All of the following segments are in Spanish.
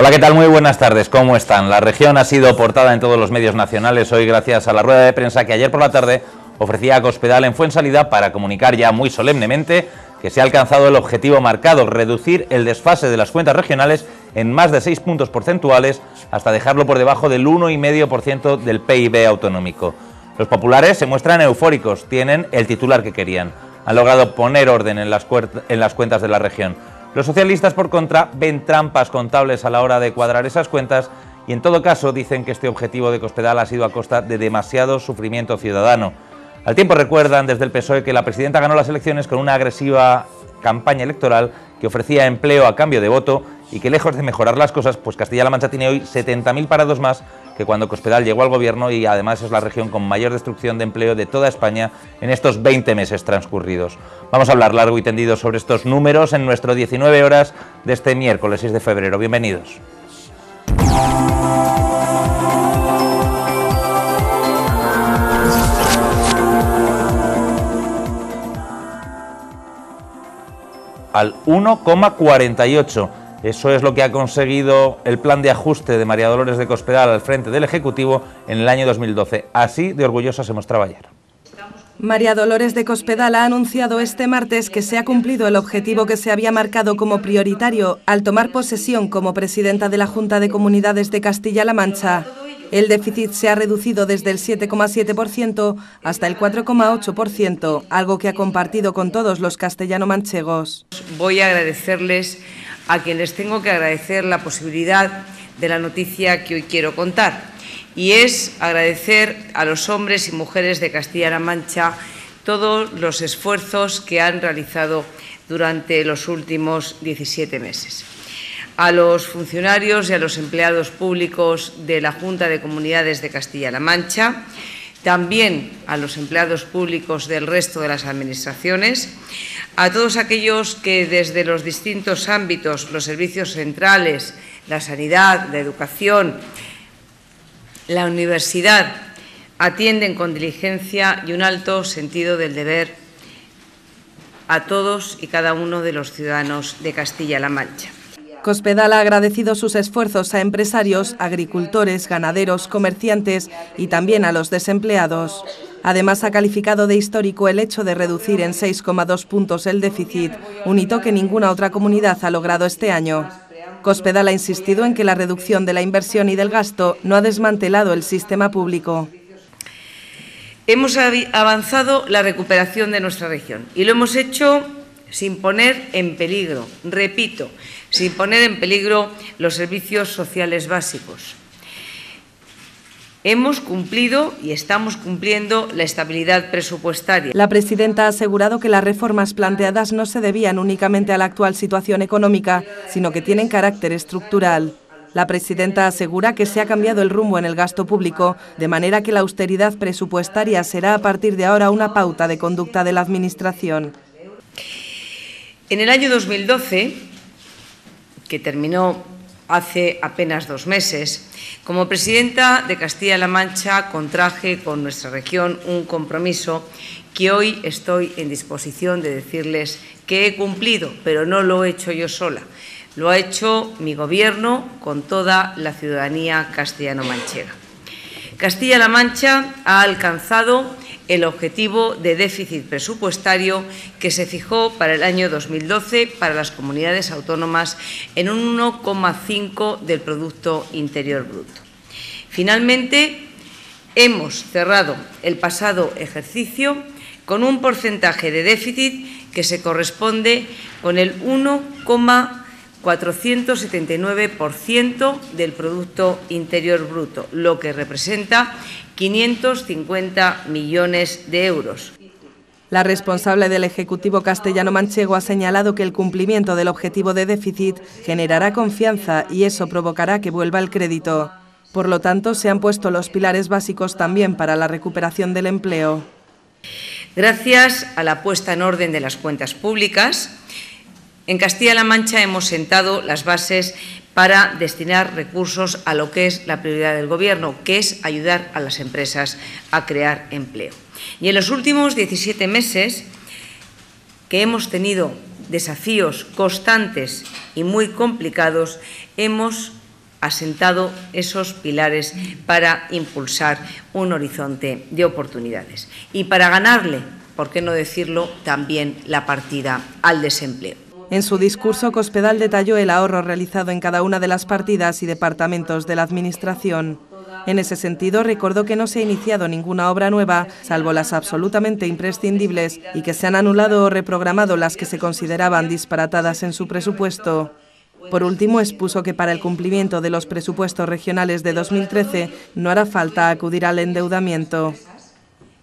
Hola, ¿qué tal? Muy buenas tardes, ¿cómo están? La región ha sido portada en todos los medios nacionales hoy gracias a la rueda de prensa que ayer por la tarde ofrecía a Cospedal en Fuensalida para comunicar ya muy solemnemente que se ha alcanzado el objetivo marcado, reducir el desfase de las cuentas regionales en más de 6 puntos porcentuales hasta dejarlo por debajo del 1,5% del PIB autonómico. Los populares se muestran eufóricos, tienen el titular que querían. Han logrado poner orden en las cuentas de la región. Los socialistas, por contra, ven trampas contables a la hora de cuadrar esas cuentas y, en todo caso, dicen que este objetivo de Cospedal ha sido a costa de demasiado sufrimiento ciudadano. Al tiempo recuerdan desde el PSOE que la presidenta ganó las elecciones con una agresiva campaña electoral que ofrecía empleo a cambio de voto y que, lejos de mejorar las cosas, pues Castilla-La Mancha tiene hoy 70.000 parados más que cuando Cospedal llegó al gobierno y además es la región con mayor destrucción de empleo de toda España en estos 20 meses transcurridos. Vamos a hablar largo y tendido sobre estos números en nuestro 19 horas de este miércoles 6 de febrero. Bienvenidos. Al 1,48. Eso es lo que ha conseguido el plan de ajuste de María Dolores de Cospedal al frente del Ejecutivo en el año 2012. Así de orgullosa se mostraba ayer. María Dolores de Cospedal ha anunciado este martes que se ha cumplido el objetivo que se había marcado como prioritario al tomar posesión como presidenta de la Junta de Comunidades de Castilla-La Mancha. El déficit se ha reducido desde el 7,7% hasta el 4,8%, algo que ha compartido con todos los castellano-manchegos. Voy a agradecerles a quienes tengo que agradecer la posibilidad de la noticia que hoy quiero contar. Y es agradecer a los hombres y mujeres de Castilla-La Mancha todos los esfuerzos que han realizado durante los últimos 17 meses. A los funcionarios y a los empleados públicos de la Junta de Comunidades de Castilla-La Mancha, también a los empleados públicos del resto de las administraciones, a todos aquellos que desde los distintos ámbitos, los servicios centrales, la sanidad, la educación, la universidad, atienden con diligencia y un alto sentido del deber a todos y cada uno de los ciudadanos de Castilla-La Mancha. Cospedal ha agradecido sus esfuerzos a empresarios, agricultores, ganaderos, comerciantes y también a los desempleados. Además, ha calificado de histórico el hecho de reducir en 6,2 puntos el déficit, un hito que ninguna otra comunidad ha logrado este año. Cospedal ha insistido en que la reducción de la inversión y del gasto no ha desmantelado el sistema público. Hemos avanzado la recuperación de nuestra región y lo hemos hecho sin poner en peligro, repito, sin poner en peligro los servicios sociales básicos. Hemos cumplido y estamos cumpliendo la estabilidad presupuestaria. La presidenta ha asegurado que las reformas planteadas no se debían únicamente a la actual situación económica, sino que tienen carácter estructural. La presidenta asegura que se ha cambiado el rumbo en el gasto público, de manera que la austeridad presupuestaria será a partir de ahora una pauta de conducta de la Administración. En el año 2012, que terminó hace apenas 2 meses, como presidenta de Castilla-La Mancha contraje con nuestra región un compromiso que hoy estoy en disposición de decirles que he cumplido, pero no lo he hecho yo sola. Lo ha hecho mi Gobierno con toda la ciudadanía castellano-manchega. Castilla-La Mancha ha alcanzado el objetivo de déficit presupuestario que se fijó para el año 2012 para las comunidades autónomas en un 1,5% del Producto Interior Bruto. Finalmente, hemos cerrado el pasado ejercicio con un porcentaje de déficit que se corresponde con el 1,479% del Producto Interior Bruto, lo que representa 550 millones de euros. La responsable del Ejecutivo castellano-manchego ha señalado que el cumplimiento del objetivo de déficit generará confianza y eso provocará que vuelva el crédito. Por lo tanto, se han puesto los pilares básicos también para la recuperación del empleo. Gracias a la puesta en orden de las cuentas públicas, en Castilla-La Mancha hemos sentado las bases para destinar recursos a lo que es la prioridad del Gobierno, que es ayudar a las empresas a crear empleo. Y en los últimos 17 meses, que hemos tenido desafíos constantes y muy complicados, hemos asentado esos pilares para impulsar un horizonte de oportunidades y para ganarle, por qué no decirlo, también la partida al desempleo. En su discurso, Cospedal detalló el ahorro realizado en cada una de las partidas y departamentos de la Administración. En ese sentido, recordó que no se ha iniciado ninguna obra nueva, salvo las absolutamente imprescindibles, y que se han anulado o reprogramado las que se consideraban disparatadas en su presupuesto. Por último, expuso que para el cumplimiento de los presupuestos regionales de 2013 no hará falta acudir al endeudamiento.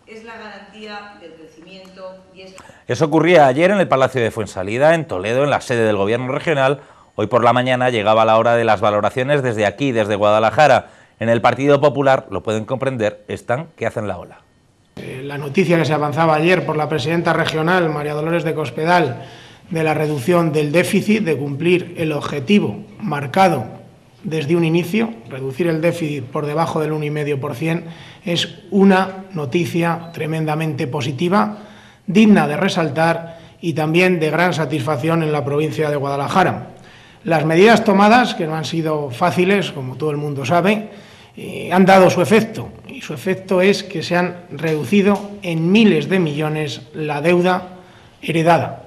Es la garantía del crecimiento y es... Eso ocurría ayer en el Palacio de Fuensalida, en Toledo, en la sede del Gobierno regional. Hoy por la mañana llegaba la hora de las valoraciones desde aquí, desde Guadalajara. En el Partido Popular, lo pueden comprender, están que hacen la ola. La noticia que se avanzaba ayer por la presidenta regional, María Dolores de Cospedal, de la reducción del déficit, de cumplir el objetivo marcado desde un inicio, reducir el déficit por debajo del 1,5%, es una noticia tremendamente positiva, digna de resaltar y también de gran satisfacción en la provincia de Guadalajara. Las medidas tomadas, que no han sido fáciles, como todo el mundo sabe, han dado su efecto, y su efecto es que se han reducido en miles de millones la deuda heredada.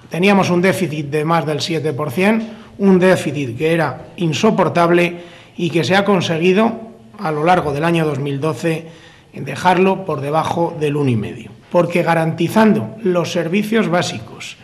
Teníamos un déficit de más del 7%, un déficit que era insoportable y que se ha conseguido a lo largo del año 2012 dejarlo por debajo del 1,5%, porque garantizando los servicios básicos,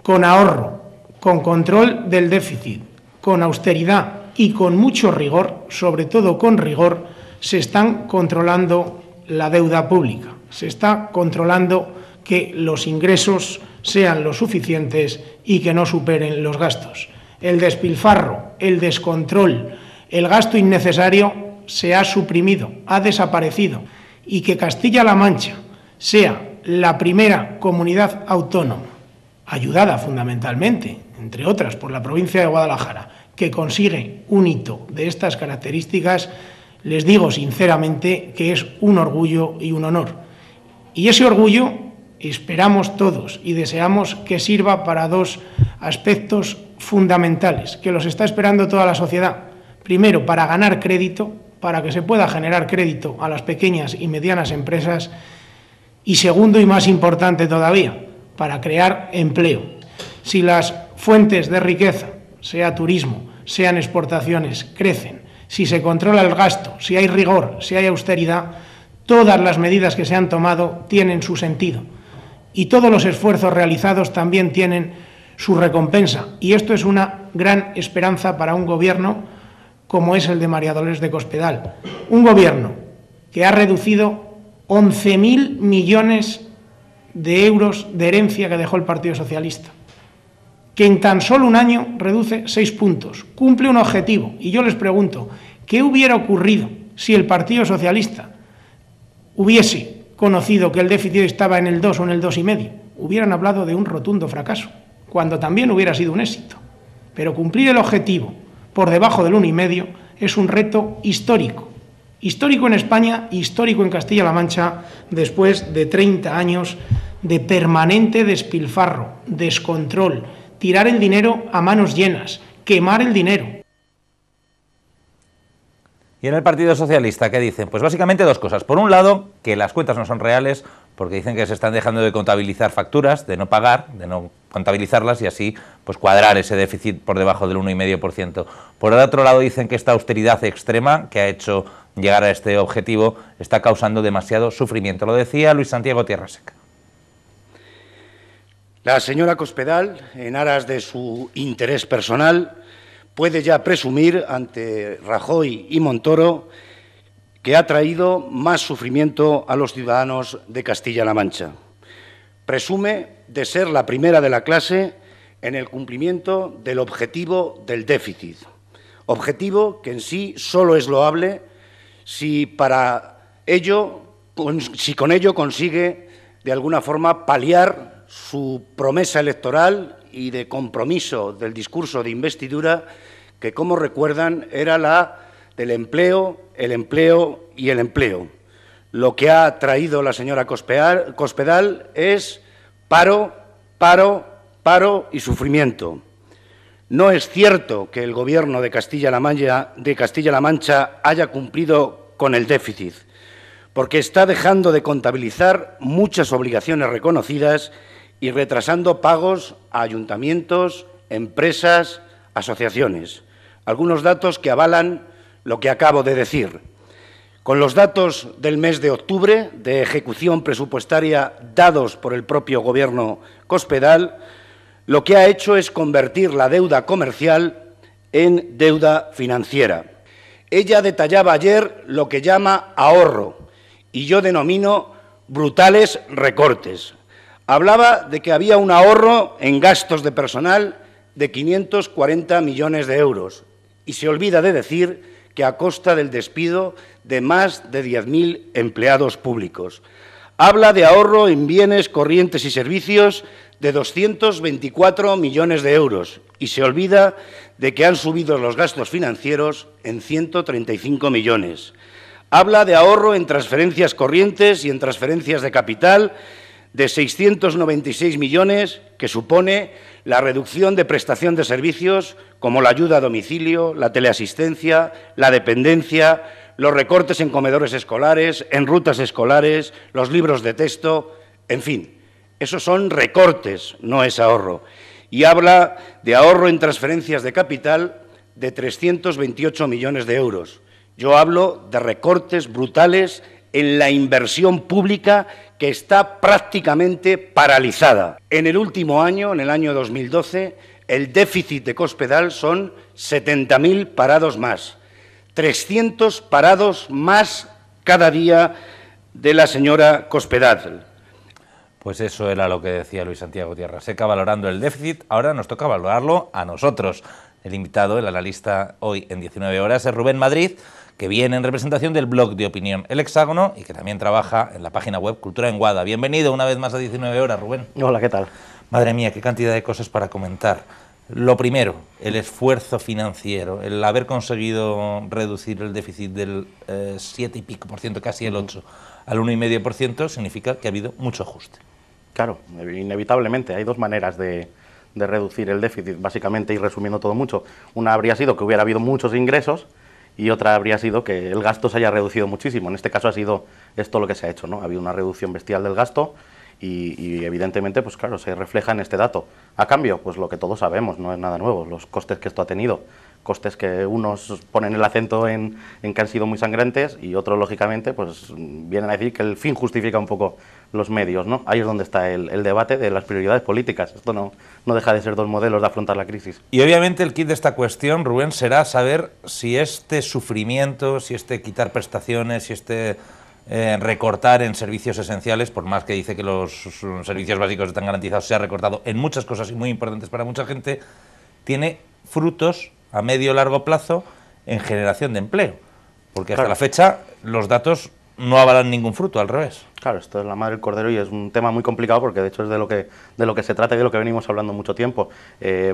con ahorro, con control del déficit, con austeridad y con mucho rigor, sobre todo con rigor, se están controlando la deuda pública, se está controlando que los ingresos sean lo suficientes y que no superen los gastos. El despilfarro, el descontrol, el gasto innecesario se ha suprimido, ha desaparecido, y que Castilla-La Mancha sea la primera comunidad autónoma, ayudada fundamentalmente, entre otras, por la provincia de Guadalajara, que consigue un hito de estas características, les digo sinceramente que es un orgullo y un honor. Y ese orgullo esperamos todos y deseamos que sirva para dos aspectos fundamentales, que los está esperando toda la sociedad. Primero, para ganar crédito, para que se pueda generar crédito a las pequeñas y medianas empresas, y segundo y más importante todavía, para crear empleo. Si las fuentes de riqueza, sea turismo, sean exportaciones, crecen, si se controla el gasto, si hay rigor, si hay austeridad, todas las medidas que se han tomado tienen su sentido y todos los esfuerzos realizados también tienen su recompensa. Y esto es una gran esperanza para un gobierno como es el de María Dolores de Cospedal. Un gobierno que ha reducido 11.000 millones de euros de herencia que dejó el Partido Socialista, que en tan solo un año reduce 6 puntos, cumple un objetivo. Y yo les pregunto, ¿qué hubiera ocurrido si el Partido Socialista hubiese conocido que el déficit estaba en el 2 o en el 2,5? Hubieran hablado de un rotundo fracaso, cuando también hubiera sido un éxito. Pero cumplir el objetivo por debajo del 1,5 es un reto histórico. Histórico en España, histórico en Castilla-La Mancha, después de 30 años de permanente despilfarro, descontrol, tirar el dinero a manos llenas, quemar el dinero. ¿Y en el Partido Socialista qué dicen? Pues básicamente dos cosas. Por un lado, que las cuentas no son reales, porque dicen que se están dejando de contabilizar facturas, de no pagar, de no contabilizarlas y así pues cuadrar ese déficit por debajo del 1,5%. Por el otro lado, dicen que esta austeridad extrema que ha hecho llegar a este objetivo está causando demasiado sufrimiento. Lo decía Luis Santiago Tierraseca. La señora Cospedal, en aras de su interés personal, puede ya presumir ante Rajoy y Montoro que ha traído más sufrimiento a los ciudadanos de Castilla-La Mancha. Presume de ser la primera de la clase en el cumplimiento del objetivo del déficit, objetivo que en sí solo es loable si con ello consigue de alguna forma paliar su promesa electoral y de compromiso del discurso de investidura, que, como recuerdan, era la del empleo, el empleo y el empleo. Lo que ha traído la señora Cospedal es paro, paro, paro y sufrimiento. No es cierto que el Gobierno de Castilla-La Mancha haya cumplido con el déficit, porque está dejando de contabilizar muchas obligaciones reconocidas y retrasando pagos a ayuntamientos, empresas, asociaciones. Algunos datos que avalan lo que acabo de decir. Con los datos del mes de octubre de ejecución presupuestaria dados por el propio Gobierno Cospedal, lo que ha hecho es convertir la deuda comercial en deuda financiera. Ella detallaba ayer lo que llama ahorro y yo denomino brutales recortes. Hablaba de que había un ahorro en gastos de personal de 540 millones de euros y se olvida de decir que a costa del despido de más de 10.000 empleados públicos. Habla de ahorro en bienes corrientes y servicios de 224 millones de euros y se olvida de que han subido los gastos financieros en 135 millones. Habla de ahorro en transferencias corrientes y en transferencias de capital de 696 millones, que supone la reducción de prestación de servicios como la ayuda a domicilio, la teleasistencia, la dependencia, los recortes en comedores escolares, en rutas escolares, los libros de texto, en fin, esos son recortes, no es ahorro. Y habla de ahorro en transferencias de capital de 328 millones de euros. Yo hablo de recortes brutales en la inversión pública que está prácticamente paralizada. En el último año, en el año 2012, el déficit de Cospedal son 70.000 parados más, 300 parados más cada día de la señora Cospedal. Pues eso era lo que decía Luis Santiago Tierraseca, valorando el déficit. Ahora nos toca valorarlo a nosotros. El invitado, el analista hoy en 19 horas, es Rubén Madrid, que viene en representación del blog de opinión El Hexágono y que también trabaja en la página web Cultura en Guada. Bienvenido una vez más a 19 horas, Rubén. Hola, ¿qué tal? Madre mía, qué cantidad de cosas para comentar. Lo primero, el esfuerzo financiero, el haber conseguido reducir el déficit del 7 y pico por ciento, casi el 8, al 1,5%, significa que ha habido mucho ajuste. Claro, inevitablemente. Hay dos maneras de reducir el déficit, básicamente, y resumiendo todo mucho. Una habría sido que hubiera habido muchos ingresos y otra habría sido que el gasto se haya reducido muchísimo. En este caso ha sido esto lo que se ha hecho, ¿no? Ha habido una reducción bestial del gasto y evidentemente, pues claro, se refleja en este dato. A cambio, pues lo que todos sabemos, no es nada nuevo, los costes que esto ha tenido. Costes que unos ponen el acento en que han sido muy sangrantes y otros, lógicamente, pues vienen a decir que el fin justifica un poco los medios, ¿no? Ahí es donde está el debate de las prioridades políticas. Esto no deja de ser dos modelos de afrontar la crisis. Y obviamente el kit de esta cuestión, Rubén, será saber si este sufrimiento, si este quitar prestaciones, si este recortar en servicios esenciales, por más que dice que los servicios básicos están garantizados, se ha recortado en muchas cosas y muy importantes para mucha gente, tiene frutos a medio o largo plazo en generación de empleo, porque hasta la fecha los datos no avalan ningún fruto, al revés. Claro, esto es la madre del cordero y es un tema muy complicado porque de hecho es de lo que se trata y de lo que venimos hablando mucho tiempo.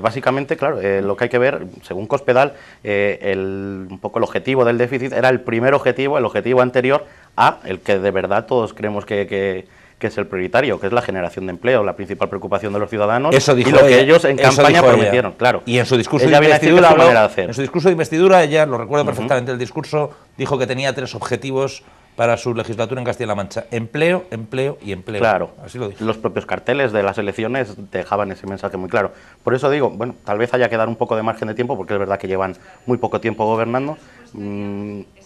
Básicamente, claro, lo que hay que ver, según Cospedal, un poco el objetivo del déficit era el primer objetivo, el objetivo anterior a el que de verdad todos creemos que es el prioritario, que es la generación de empleo, la principal preocupación de los ciudadanos. Eso dijo y lo ella, que ellos en campaña prometieron, claro. Y en su discurso ella de investidura, en su discurso de investidura, ella, lo recuerdo perfectamente, el discurso dijo que tenía 3 objetivos para su legislatura en Castilla-La Mancha: empleo, empleo y empleo. Claro, así lo dijo. Los propios carteles de las elecciones dejaban ese mensaje muy claro. Por eso digo, bueno, tal vez haya que dar un poco de margen de tiempo, porque es verdad que llevan muy poco tiempo gobernando.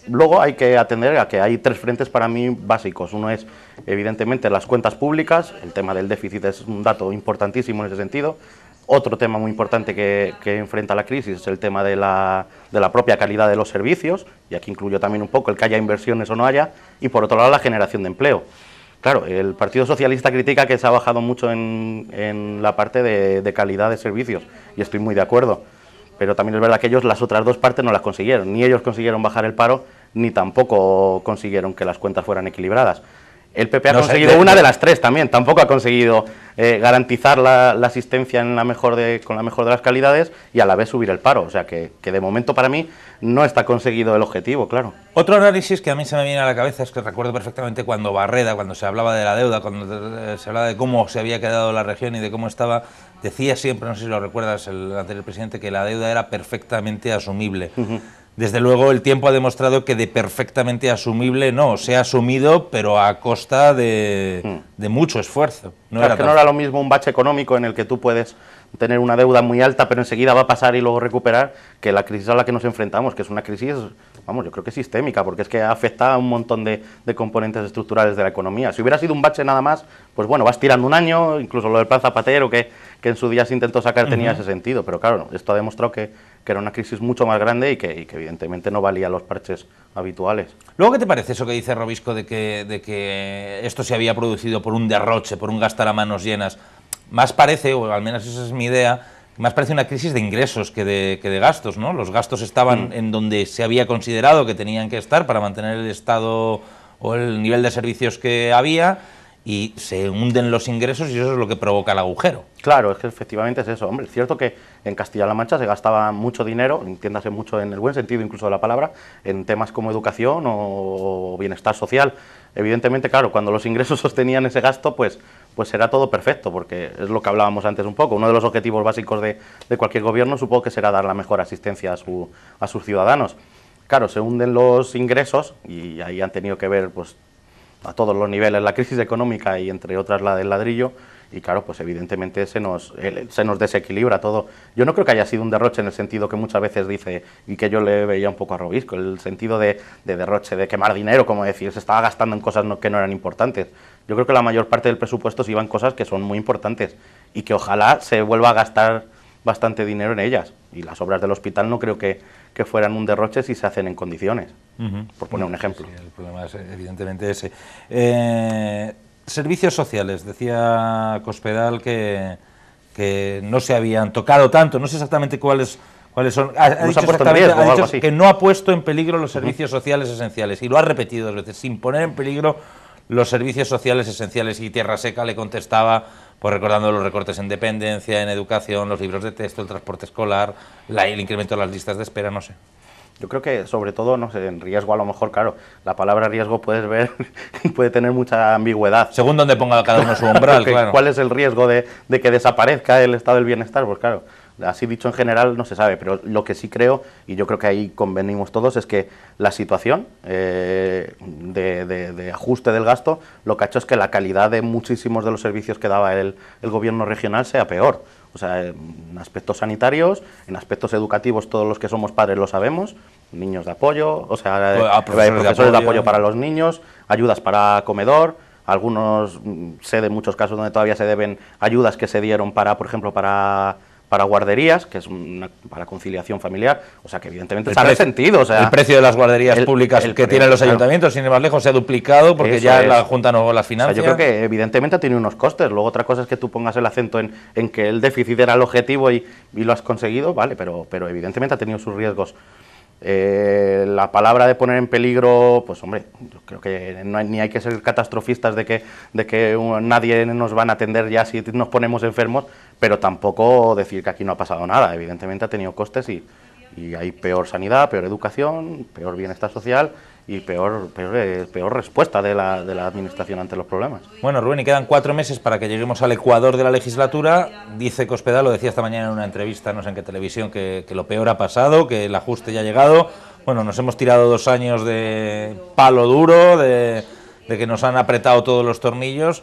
Luego hay que atender a que hay 3 frentes para mí básicos. Uno es, evidentemente, las cuentas públicas. El tema del déficit es un dato importantísimo en ese sentido. Otro tema muy importante que enfrenta la crisis es el tema de la propia calidad de los servicios, y aquí incluyo también un poco el que haya inversiones o no haya, y por otro lado la generación de empleo. Claro, el Partido Socialista critica que se ha bajado mucho en la parte de calidad de servicios, y estoy muy de acuerdo, pero también es verdad que ellos las otras 2 partes no las consiguieron, ni ellos consiguieron bajar el paro, ni tampoco consiguieron que las cuentas fueran equilibradas. El PP ha conseguido una de las 3 también, tampoco ha conseguido garantizar la asistencia con la mejor de las calidades y a la vez subir el paro, o sea que de momento para mí no está conseguido el objetivo, claro. Otro análisis que a mí se me viene a la cabeza es que recuerdo perfectamente cuando se hablaba de la deuda, cuando se hablaba de cómo se había quedado la región y de cómo estaba, decía siempre, no sé si lo recuerdas, el anterior presidente, que la deuda era perfectamente asumible. Desde luego el tiempo ha demostrado que de perfectamente asumible no, se ha asumido, pero a costa de mucho esfuerzo. No era lo mismo un bache económico en el que tú puedes tener una deuda muy alta, pero enseguida va a pasar y luego recuperar, que la crisis a la que nos enfrentamos, que es una crisis, vamos, yo creo que sistémica, porque es que afecta a un montón de componentes estructurales de la economía. Si hubiera sido un bache nada más, pues bueno, vas tirando un año, incluso lo del Plan Zapatero, que en su día se intentó sacar, tenía ese sentido, pero claro, esto ha demostrado que era una crisis mucho más grande y que evidentemente no valía los parches habituales. Luego, ¿qué te parece eso que dice Robisco de que esto se había producido por un derroche, por un gastar a manos llenas? Más parece, o al menos esa es mi idea, más parece una crisis de ingresos que de gastos, ¿no? Los gastos estaban en donde se había considerado que tenían que estar para mantener el estado o el nivel de servicios que había, y se hunden los ingresos y eso es lo que provoca el agujero. Claro, es que efectivamente es eso. Hombre, es cierto que en Castilla-La Mancha se gastaba mucho dinero, entiéndase mucho en el buen sentido incluso de la palabra, en temas como educación o bienestar social. Evidentemente, claro, cuando los ingresos sostenían ese gasto, pues será todo perfecto, porque es lo que hablábamos antes un poco. Uno de los objetivos básicos de cualquier gobierno supongo que será dar la mejor asistencia a sus ciudadanos. Claro, se hunden los ingresos y ahí han tenido que ver pues a todos los niveles la crisis económica y entre otras la del ladrillo, y claro, pues evidentemente se nos desequilibra todo. Yo no creo que haya sido un derroche en el sentido que muchas veces dice, y que yo le veía un poco a Robisco, el sentido de derroche, de quemar dinero, como decir, se estaba gastando en cosas que no eran importantes. Yo creo que la mayor parte del presupuesto se iba en cosas que son muy importantes y que ojalá se vuelva a gastar bastante dinero en ellas, y las obras del hospital no creo que fueran un derroche si se hacen en condiciones, por poner un ejemplo. Sí, el problema es evidentemente ese. Servicios sociales, decía Cospedal que no se habían tocado tanto, no sé exactamente cuáles son. Ha dicho que no ha puesto en peligro los servicios sociales esenciales, y lo ha repetido 2 veces, sin poner en peligro los servicios sociales esenciales, y Tierra Seca le contestaba pues recordando los recortes en dependencia, en educación, los libros de texto, el transporte escolar, el incremento de las listas de espera, no sé. Yo creo que sobre todo, no sé, en riesgo a lo mejor, claro, la palabra riesgo puedes ver, puede tener mucha ambigüedad. Según donde ponga cada uno su umbral, claro. ¿Cuál es el riesgo de que desaparezca el estado del bienestar? Pues claro, así dicho en general no se sabe, pero lo que sí creo, y yo creo que ahí convenimos todos, es que la situación de ajuste del gasto lo que ha hecho es que la calidad de muchísimos de los servicios que daba el gobierno regional sea peor. O sea, en aspectos sanitarios, en aspectos educativos, todos los que somos padres lo sabemos, niños de apoyo, o sea, profesores de apoyo para los niños, ayudas para comedor, algunos, sé de muchos casos donde todavía se deben ayudas que se dieron para, por ejemplo, para guarderías, que es para conciliación familiar, o sea que evidentemente se ha resentido. O sea, el precio de las guarderías públicas que tienen los ayuntamientos, sin ir más lejos, se ha duplicado porque ya la Junta no las financia. O sea, yo creo que evidentemente ha tenido unos costes. Luego otra cosa es que tú pongas el acento en que el déficit era el objetivo y lo has conseguido, vale, pero evidentemente ha tenido sus riesgos. La palabra de poner en peligro, pues hombre, yo creo que ni hay que ser catastrofistas de que nadie nos van a atender ya si nos ponemos enfermos, pero tampoco decir que aquí no ha pasado nada. Evidentemente ha tenido costes y hay peor sanidad, peor educación, peor bienestar social y peor respuesta de la administración ante los problemas. Bueno, Rubén, y quedan 4 meses para que lleguemos al ecuador de la legislatura. Dice Cospedal, lo decía esta mañana en una entrevista, no sé en qué televisión, que lo peor ha pasado, que el ajuste ya ha llegado. Bueno, nos hemos tirado 2 años de palo duro, de que nos han apretado todos los tornillos.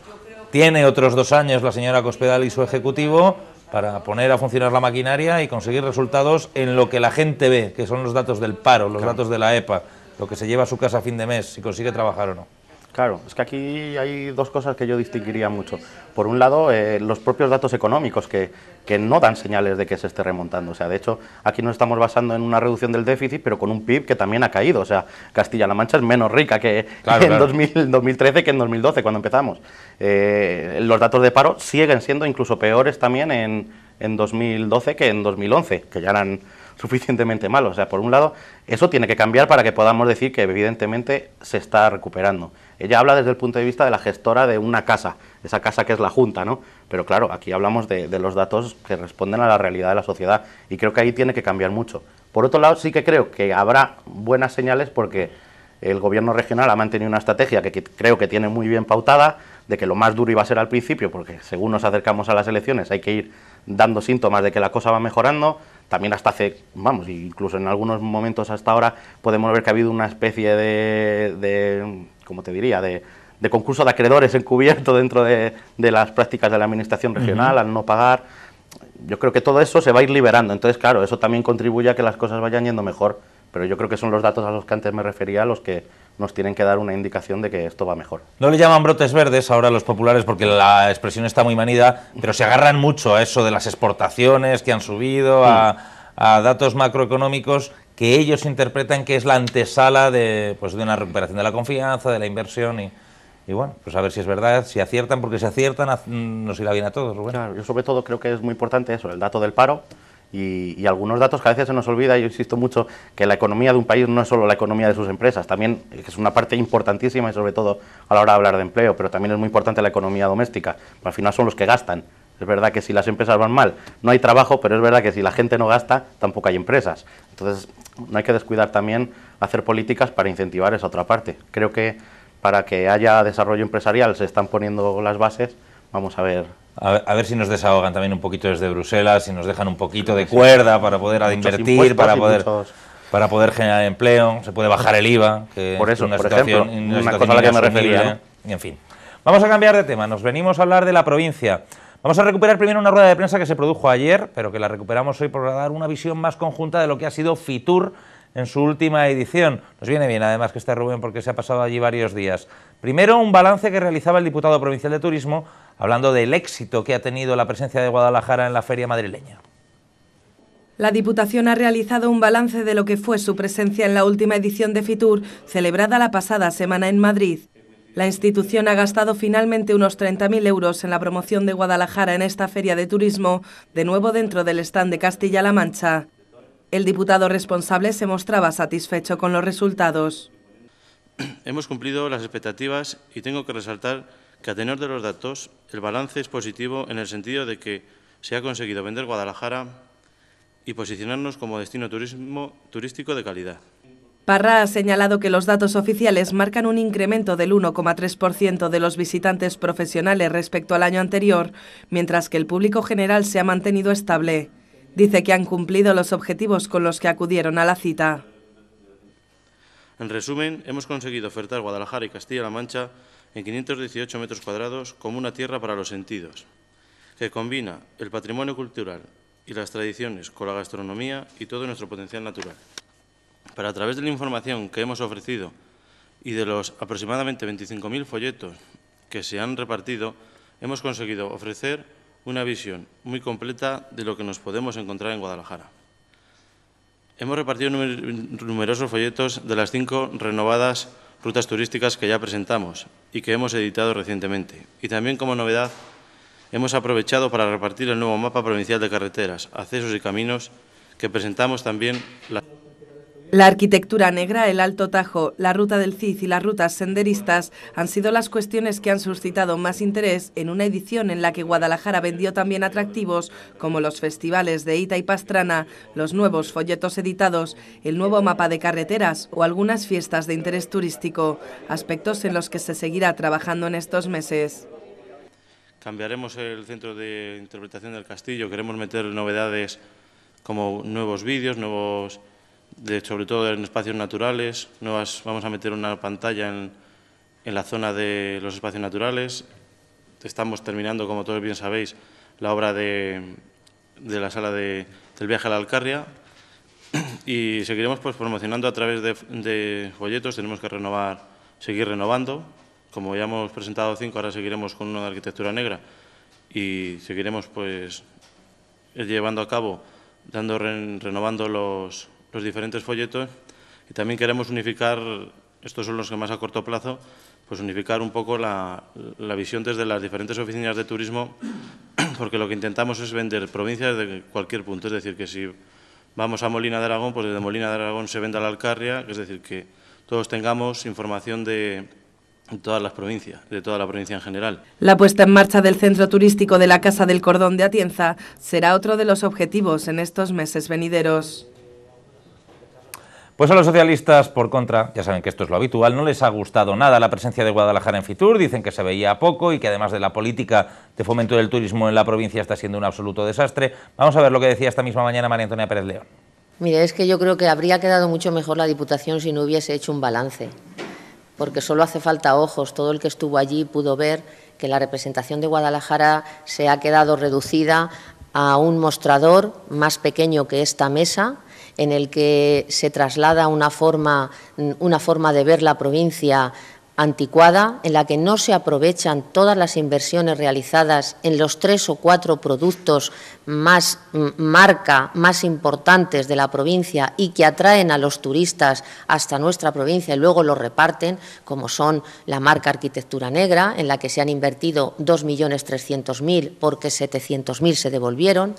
Tiene otros 2 años la señora Cospedal y su ejecutivo para poner a funcionar la maquinaria y conseguir resultados en lo que la gente ve, que son los datos del paro, los datos de la EPA, lo que se lleva a su casa a fin de mes, si consigue trabajar o no. Claro, es que aquí hay 2 cosas que yo distinguiría mucho. Por un lado, los propios datos económicos que no dan señales de que se esté remontando. O sea, de hecho, aquí nos estamos basando en una reducción del déficit, pero con un PIB que también ha caído. O sea, Castilla-La Mancha es menos rica que en 2013 que en 2012, cuando empezamos. Los datos de paro siguen siendo incluso peores también en 2012 que en 2011, que ya eran suficientemente malos. O sea, por un lado, eso tiene que cambiar para que podamos decir que evidentemente se está recuperando. Ella habla desde el punto de vista de la gestora de una casa, esa casa que es la Junta, ¿no? Pero claro, aquí hablamos de los datos que responden a la realidad de la sociedad y creo que ahí tiene que cambiar mucho. Por otro lado, sí que creo que habrá buenas señales porque el gobierno regional ha mantenido una estrategia que creo que tiene muy bien pautada, de que lo más duro iba a ser al principio, porque según nos acercamos a las elecciones hay que ir dando síntomas de que la cosa va mejorando. También hasta hace, vamos, incluso en algunos momentos hasta ahora podemos ver que ha habido una especie de ¿cómo te diría?, de concurso de acreedores encubierto dentro de las prácticas de la administración regional, al no pagar. Yo creo que todo eso se va a ir liberando, entonces claro, eso también contribuye a que las cosas vayan yendo mejor, pero yo creo que son los datos a los que antes me refería los que nos tienen que dar una indicación de que esto va mejor. No le llaman brotes verdes ahora los populares porque la expresión está muy manida, pero se agarran mucho a eso de las exportaciones que han subido, a datos macroeconómicos que ellos interpretan que es la antesala de una recuperación de la confianza, de la inversión y bueno, pues a ver si es verdad, si aciertan, porque si aciertan nos irá bien a todos, Rubén. Claro, yo sobre todo creo que es muy importante eso, el dato del paro y algunos datos que a veces se nos olvida. Yo insisto mucho que la economía de un país no es solo la economía de sus empresas, también es una parte importantísima y sobre todo a la hora de hablar de empleo, pero también es muy importante la economía doméstica, al final son los que gastan. Es verdad que si las empresas van mal no hay trabajo, pero es verdad que si la gente no gasta tampoco hay empresas. Entonces no hay que descuidar también hacer políticas para incentivar esa otra parte. Creo que para que haya desarrollo empresarial se están poniendo las bases, vamos a ver. A ver si nos desahogan también un poquito desde Bruselas, si nos dejan un poquito de cuerda para poder invertir, para poder generar empleo, se puede bajar el IVA, que por eso, es una por situación, ejemplo, una cosa a la que me refería, ¿no? En fin. Vamos a cambiar de tema, nos venimos a hablar de la provincia. Vamos a recuperar primero una rueda de prensa que se produjo ayer, pero que la recuperamos hoy por dar una visión más conjunta de lo que ha sido Fitur en su última edición. Nos viene bien además que esté Rubén porque se ha pasado allí varios días. Primero, un balance que realizaba el diputado provincial de Turismo, hablando del éxito que ha tenido la presencia de Guadalajara en la feria madrileña. La Diputación ha realizado un balance de lo que fue su presencia en la última edición de Fitur, celebrada la pasada semana en Madrid. La institución ha gastado finalmente unos 30.000 euros en la promoción de Guadalajara en esta feria de turismo, de nuevo dentro del stand de Castilla-La Mancha. El diputado responsable se mostraba satisfecho con los resultados. Hemos cumplido las expectativas y tengo que resaltar que a tenor de los datos el balance es positivo en el sentido de que se ha conseguido vender Guadalajara y posicionarnos como destino turístico de calidad. Parra ha señalado que los datos oficiales marcan un incremento del 1,3% de los visitantes profesionales respecto al año anterior, mientras que el público general se ha mantenido estable. Dice que han cumplido los objetivos con los que acudieron a la cita. En resumen, hemos conseguido ofertar Guadalajara y Castilla-La Mancha en 518 metros cuadrados como una tierra para los sentidos, que combina el patrimonio cultural y las tradiciones con la gastronomía y todo nuestro potencial natural. Pero a través de la información que hemos ofrecido y de los aproximadamente 25.000 folletos que se han repartido, hemos conseguido ofrecer una visión muy completa de lo que nos podemos encontrar en Guadalajara. Hemos repartido numerosos folletos de las 5 renovadas rutas turísticas que ya presentamos y que hemos editado recientemente. Y también, como novedad, hemos aprovechado para repartir el nuevo mapa provincial de carreteras, accesos y caminos que presentamos también. La arquitectura negra, el Alto Tajo, la ruta del Cid y las rutas senderistas han sido las cuestiones que han suscitado más interés en una edición en la que Guadalajara vendió también atractivos como los festivales de Ita y Pastrana, los nuevos folletos editados, el nuevo mapa de carreteras o algunas fiestas de interés turístico, aspectos en los que se seguirá trabajando en estos meses. Cambiaremos el centro de interpretación del castillo, queremos meter novedades como nuevos vídeos, sobre todo en espacios naturales, vamos a meter una pantalla en la zona de los espacios naturales. Estamos terminando, como todos bien sabéis, la obra de la sala del viaje a la Alcarria y seguiremos promocionando a través de folletos. Tenemos que seguir renovando. Como ya hemos presentado 5, ahora seguiremos con uno de arquitectura negra y seguiremos llevando a cabo, renovando los diferentes folletos, y también queremos unificar, estos son los que más a corto plazo, unificar un poco la visión desde las diferentes oficinas de turismo, porque lo que intentamos es vender provincias de cualquier punto, es decir, que si vamos a Molina de Aragón, pues desde Molina de Aragón se venda la Alcarria, es decir, que todos tengamos información de todas las provincias, de toda la provincia en general. La puesta en marcha del centro turístico de la Casa del Cordón de Atienza será otro de los objetivos en estos meses venideros. Pues a los socialistas, por contra, ya saben que esto es lo habitual, no les ha gustado nada la presencia de Guadalajara en Fitur, dicen que se veía poco y que además de la política de fomento del turismo en la provincia está siendo un absoluto desastre. Vamos a ver lo que decía esta misma mañana María Antonia Pérez León. Mire, es que yo creo que habría quedado mucho mejor la Diputación si no hubiese hecho un balance, porque solo hace falta ojos. Todo el que estuvo allí pudo ver que la representación de Guadalajara se ha quedado reducida a un mostrador más pequeño que esta mesa, en el que se traslada una forma de ver la provincia anticuada, en la que no se aprovechan todas las inversiones realizadas en los 3 o 4 productos más más importantes de la provincia y que atraen a los turistas hasta nuestra provincia y luego los reparten, como son la marca Arquitectura Negra, en la que se han invertido 2.300.000 porque 700.000 se devolvieron,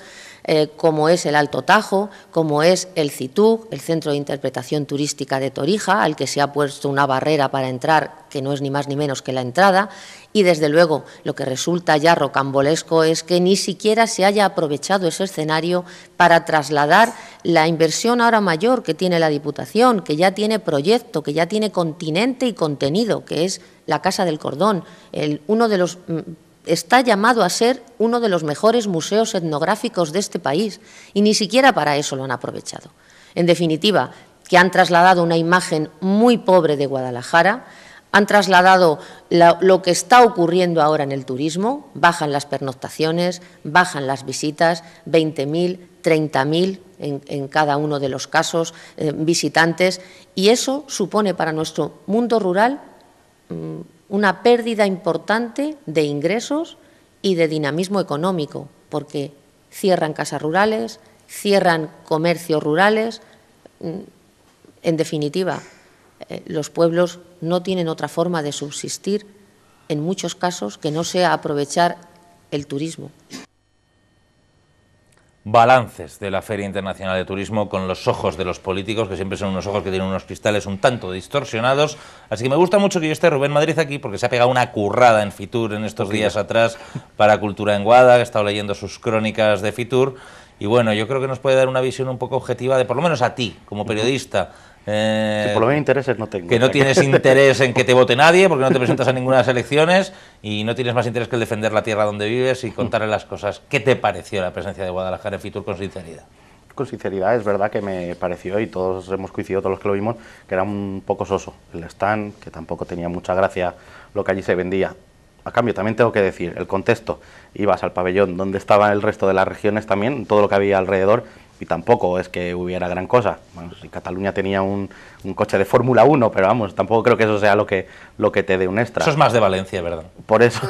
como es el Alto Tajo, como es el CITUC, el Centro de Interpretación Turística de Torija, al que se ha puesto una barrera para entrar, que no es ni más ni menos que la entrada, y desde luego lo que resulta ya rocambolesco es que ni siquiera se haya aprovechado ese escenario para trasladar la inversión ahora mayor que tiene la Diputación, que ya tiene proyecto, que ya tiene continente y contenido, que es la Casa del Cordón, está llamado a ser uno de los mejores museos etnográficos de este país y ni siquiera para eso lo han aprovechado. En definitiva, que han trasladado una imagen muy pobre de Guadalajara, han trasladado lo que está ocurriendo ahora en el turismo, bajan las pernoctaciones, bajan las visitas, 20.000, 30.000 en cada uno de los casos, visitantes, y eso supone para nuestro mundo rural una pérdida importante de ingresos y de dinamismo económico, porque cierran casas rurales, cierran comercios rurales. En definitiva, los pueblos no tienen otra forma de subsistir, en muchos casos, que no sea aprovechar el turismo. Balances de la Feria Internacional de Turismo con los ojos de los políticos, que siempre son unos ojos que tienen unos cristales un tanto distorsionados. Así que me gusta mucho que yo esté Rubén Madrid aquí, porque se ha pegado una currada en Fitur en estos días atrás para Cultura en Guada, que he estado leyendo sus crónicas de Fitur. Y bueno, yo creo que nos puede dar una visión un poco objetiva de, por lo menos a ti, como periodista, por lo menos intereses no tengo. Que no tienes interés en que te vote nadie, porque no te presentas a ninguna de las elecciones y no tienes más interés que el defender la tierra donde vives y contarle las cosas. ¿Qué te pareció la presencia de Guadalajara en Fitur con sinceridad? Con sinceridad, es verdad que me pareció, y todos hemos coincidido, todos los que lo vimos, que era un poco soso el stand, que tampoco tenía mucha gracia lo que allí se vendía. A cambio, también tengo que decir, el contexto, ibas al pabellón donde estaban el resto de las regiones también, todo lo que había alrededor, y tampoco es que hubiera gran cosa. Bueno, si Cataluña tenía un coche de Fórmula 1, pero vamos, tampoco creo que eso sea lo que te dé un extra. Eso es más de Valencia, ¿verdad? Por eso,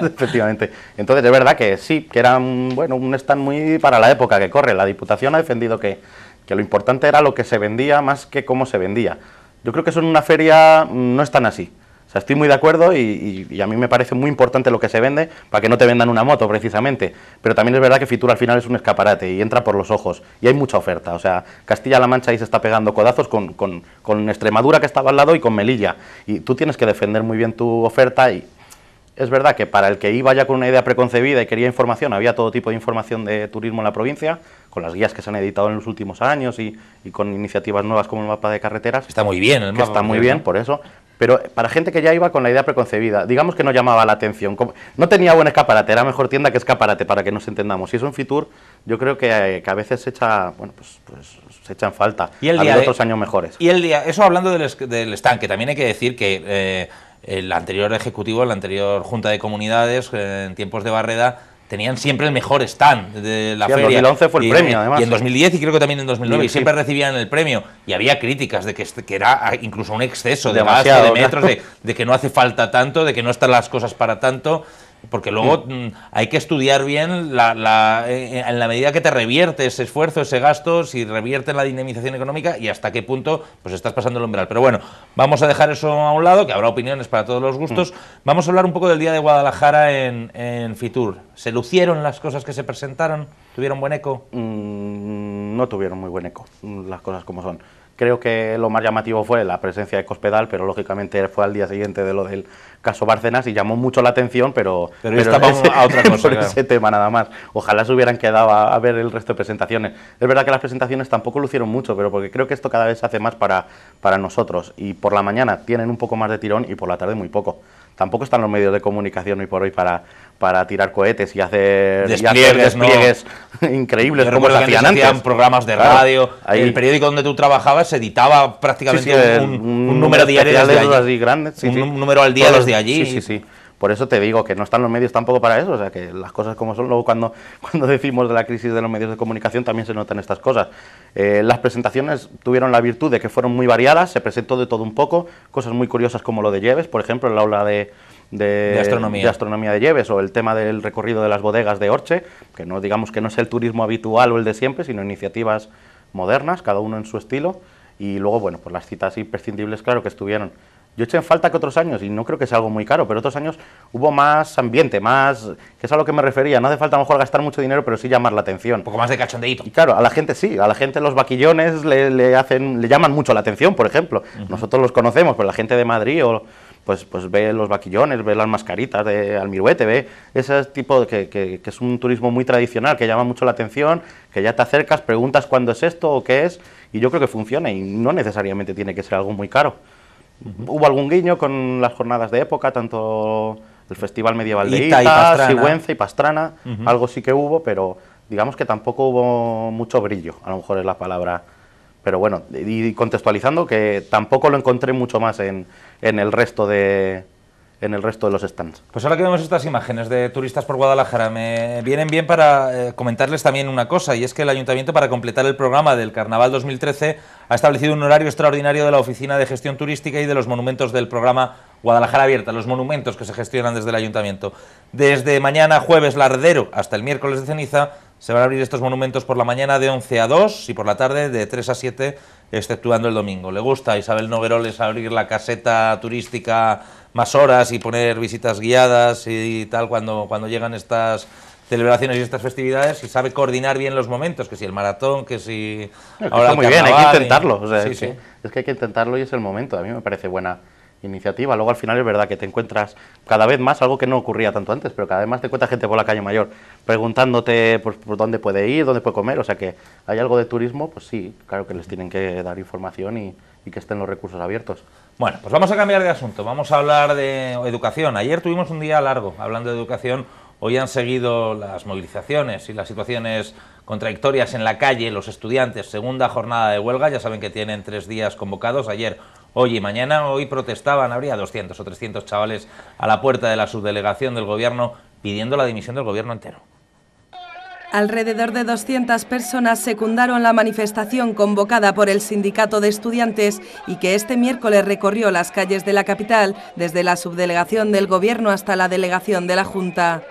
efectivamente. Entonces, es verdad que sí, que era un stand muy para la época que corre. La Diputación ha defendido que lo importante era lo que se vendía más que cómo se vendía. Yo creo que eso en una feria no es tan así. O sea, estoy muy de acuerdo y a mí me parece muy importante lo que se vende para que no te vendan una moto, precisamente. Pero también es verdad que Fitur al final es un escaparate y entra por los ojos. Y hay mucha oferta. O sea, Castilla-La Mancha ahí se está pegando codazos con Extremadura, que estaba al lado, y con Melilla. Y tú tienes que defender muy bien tu oferta. Y es verdad que para el que iba ya con una idea preconcebida y quería información, había todo tipo de información de turismo en la provincia, con las guías que se han editado en los últimos años y con iniciativas nuevas como el mapa de carreteras. Está muy bien el mapa. Está muy bien, por eso. Pero para gente que ya iba con la idea preconcebida, digamos que no llamaba la atención, no tenía buen escaparate, era mejor tienda que escaparate, para que nos entendamos. Y eso en Fitur yo creo que a veces se echa, pues se echa en falta. Y el día otros años mejores. Y el día, eso hablando del stand, que también hay que decir que el anterior ejecutivo, la anterior Junta de Comunidades, en tiempos de Barreda, tenían siempre el mejor stand de la feria. En 2011 fue el premio, además. Y en 2010 y creo que también en 2009, sí, y siempre recibían el premio. Y había críticas de que era incluso un exceso de demasiado, gasto, de metros, de que no hace falta tanto, de que no están las cosas para tanto. Porque luego hay que estudiar bien en la medida que te revierte ese esfuerzo, ese gasto, si revierte en la dinamización económica y hasta qué punto pues estás pasando el umbral. Pero bueno, vamos a dejar eso a un lado, que habrá opiniones para todos los gustos. Vamos a hablar un poco del Día de Guadalajara en Fitur. ¿Se lucieron las cosas que se presentaron? ¿Tuvieron buen eco? no tuvieron muy buen eco, las cosas como son. Creo que lo más llamativo fue la presencia de Cospedal, pero lógicamente fue al día siguiente de lo del caso Bárcenas y llamó mucho la atención, pero estábamos a otra cosa, por claro. ese tema nada más. Ojalá se hubieran quedado a ver el resto de presentaciones. Es verdad que las presentaciones tampoco lucieron mucho, pero porque creo que esto cada vez se hace más para nosotros. Y por la mañana tienen un poco más de tirón y por la tarde muy poco. Tampoco están los medios de comunicación hoy por hoy para tirar cohetes y hacer despliegues increíbles como se hacían antes. Programas de radio, ahí, el periódico donde tú trabajabas se editaba prácticamente un número diario desde allí. Así grandes, un número al día desde allí. Sí. Por eso te digo que no están los medios tampoco para eso, o sea, que las cosas como son. Luego cuando decimos de la crisis de los medios de comunicación también se notan estas cosas. Las presentaciones tuvieron la virtud de que fueron muy variadas, se presentó de todo un poco, cosas muy curiosas como lo de Lleves, por ejemplo, el aula de astronomía de Lleves, o el tema del recorrido de las bodegas de Orche, que no digamos que no es el turismo habitual o el de siempre, sino iniciativas modernas, cada uno en su estilo, y luego, bueno, pues las citas imprescindibles, claro que estuvieron. Yo eché en falta que otros años, y no creo que sea algo muy caro, pero otros años hubo más ambiente, más, que es a lo que me refería, no hace falta a lo mejor gastar mucho dinero, pero sí llamar la atención. Un poco más de cachondeíto. Y claro, a la gente sí, a la gente los vaquillones le llaman mucho la atención, por ejemplo. Nosotros los conocemos, pero la gente de Madrid pues ve los vaquillones, ve las mascaritas de Almiruete, ve ese tipo que es un turismo muy tradicional, que llama mucho la atención, que ya te acercas, preguntas cuándo es esto o qué es, y yo creo que funciona, y no necesariamente tiene que ser algo muy caro. Hubo algún guiño con las jornadas de época, tanto el Festival Medieval de Ita, Sigüenza y Pastrana, algo sí que hubo, pero digamos que tampoco hubo mucho brillo, a lo mejor es la palabra. Pero bueno, y contextualizando, que tampoco lo encontré mucho más en el resto de los stands. Pues ahora que vemos estas imágenes de turistas por Guadalajara, me vienen bien para comentarles también una cosa, y es que el Ayuntamiento, para completar el programa del Carnaval 2013, ha establecido un horario extraordinario de la Oficina de Gestión Turística y de los monumentos del programa Guadalajara Abierta, los monumentos que se gestionan desde el Ayuntamiento. Desde mañana jueves Lardero hasta el miércoles de ceniza se van a abrir estos monumentos por la mañana de 11 a 2 y por la tarde de 3 a 7, exceptuando el domingo. ¿Le gusta a Isabel Nogueroles abrir la caseta turística más horas y poner visitas guiadas y tal cuando llegan estas celebraciones y estas festividades, y sabe coordinar bien los momentos, que si el maratón, que si ahora muy bien, hay que intentarlo, o sea, es que hay que intentarlo y es el momento. A mí me parece buena iniciativa. Luego al final es verdad que te encuentras cada vez más, algo que no ocurría tanto antes, pero cada vez más te encuentras gente por la calle Mayor preguntándote por dónde puede ir, dónde puede comer, o sea que hay algo de turismo, pues sí, claro que les tienen que dar información y que estén los recursos abiertos. Bueno, pues vamos a cambiar de asunto, vamos a hablar de educación. Ayer tuvimos un día largo hablando de educación, hoy han seguido las movilizaciones y las situaciones contradictorias en la calle, los estudiantes, segunda jornada de huelga, ya saben que tienen 3 días convocados, ayer, hoy y mañana. Hoy protestaban, habría 200 o 300 chavales a la puerta de la subdelegación del gobierno pidiendo la dimisión del gobierno entero. Alrededor de 200 personas secundaron la manifestación convocada por el Sindicato de Estudiantes y que este miércoles recorrió las calles de la capital, desde la subdelegación del Gobierno hasta la delegación de la Junta.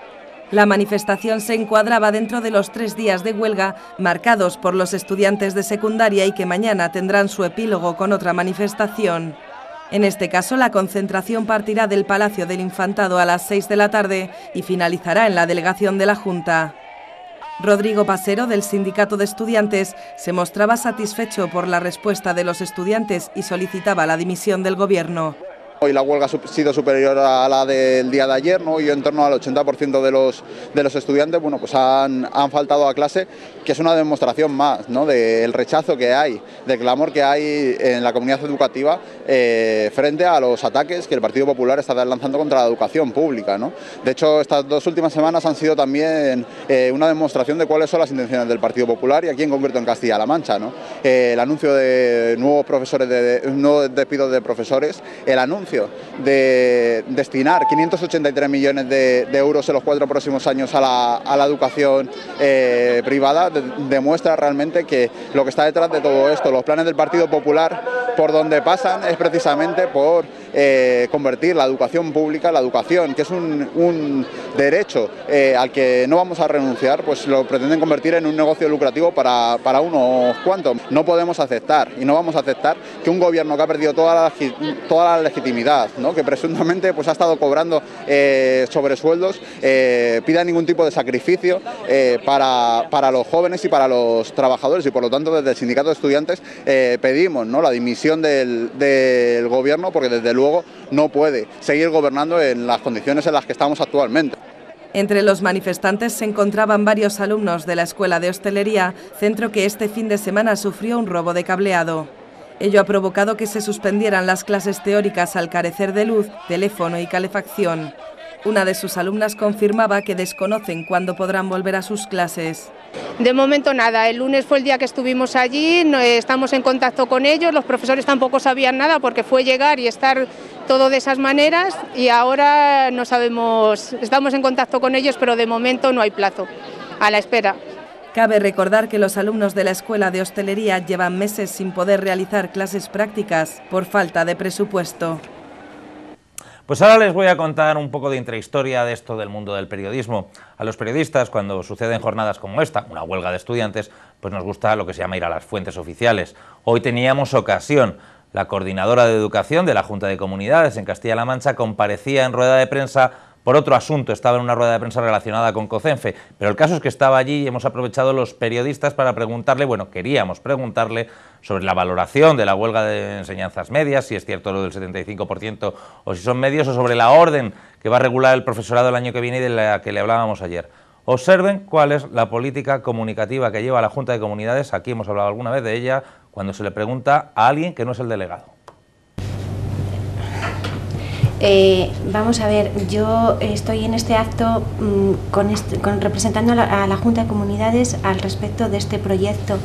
La manifestación se encuadraba dentro de los 3 días de huelga marcados por los estudiantes de secundaria y que mañana tendrán su epílogo con otra manifestación. En este caso, la concentración partirá del Palacio del Infantado a las 6 de la tarde y finalizará en la delegación de la Junta. Rodrigo Pasero, del Sindicato de Estudiantes, se mostraba satisfecho por la respuesta de los estudiantes y solicitaba la dimisión del Gobierno. Hoy la huelga ha sido superior a la del día de ayer, ¿no? Y en torno al 80% de los estudiantes, bueno, pues han faltado a clase, que es una demostración más, ¿no?, del rechazo que hay, del clamor que hay en la comunidad educativa frente a los ataques que el Partido Popular está lanzando contra la educación pública, ¿no? De hecho, estas 2 últimas semanas han sido también una demostración de cuáles son las intenciones del Partido Popular y aquí en concreto en Castilla-La Mancha, ¿no? El anuncio de nuevos profesores, nuevos despidos de profesores, el anuncio de destinar 583 millones de euros en los 4 próximos años a la educación privada, demuestra realmente que lo que está detrás de todo esto, los planes del Partido Popular, por donde pasan es precisamente por convertir la educación pública, la educación, que es un derecho al que no vamos a renunciar, pues lo pretenden convertir en un negocio lucrativo para unos cuantos. No podemos aceptar y no vamos a aceptar que un gobierno que ha perdido toda la legitimidad, ¿no?, que presuntamente pues ha estado cobrando sobresueldos, pida ningún tipo de sacrificio para los jóvenes y para los trabajadores, y por lo tanto desde el sindicato de estudiantes pedimos, ¿no?, la dimisión del gobierno, porque desde luego no puede seguir gobernando en las condiciones en las que estamos actualmente. Entre los manifestantes se encontraban varios alumnos de la Escuela de Hostelería, centro que este fin de semana sufrió un robo de cableado. Ello ha provocado que se suspendieran las clases teóricas al carecer de luz, teléfono y calefacción. Una de sus alumnas confirmaba que desconocen cuándo podrán volver a sus clases. De momento nada, el lunes fue el día que estuvimos allí, estamos en contacto con ellos, los profesores tampoco sabían nada porque fue llegar y estar todo de esas maneras, y ahora no sabemos, estamos en contacto con ellos, pero de momento no hay plazo, a la espera. Cabe recordar que los alumnos de la Escuela de Hostelería llevan meses sin poder realizar clases prácticas por falta de presupuesto. Pues ahora les voy a contar un poco de intrahistoria de esto del mundo del periodismo. A los periodistas, cuando suceden jornadas como esta, una huelga de estudiantes, pues nos gusta lo que se llama ir a las fuentes oficiales. Hoy teníamos ocasión. La coordinadora de educación de la Junta de Comunidades en Castilla-La Mancha comparecía en rueda de prensa por otro asunto, estaba en una rueda de prensa relacionada con COCENFE, pero el caso es que estaba allí y hemos aprovechado los periodistas para preguntarle, bueno, queríamos preguntarle sobre la valoración de la huelga de enseñanzas medias, si es cierto lo del 75% o si son medios, o sobre la orden que va a regular el profesorado el año que viene y de la que le hablábamos ayer. Observen cuál es la política comunicativa que lleva la Junta de Comunidades, aquí hemos hablado alguna vez de ella, cuando se le pregunta a alguien que no es el delegado. Vamos a ver, yo estoy en este acto representando a la Junta de Comunidades al respecto de este proyecto.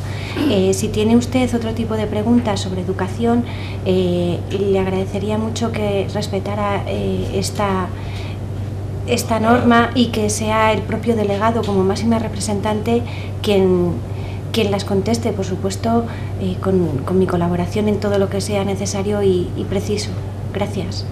Si tiene usted otro tipo de preguntas sobre educación, le agradecería mucho que respetara esta norma y que sea el propio delegado como máxima representante quien las conteste, por supuesto, con mi colaboración en todo lo que sea necesario y preciso. Gracias.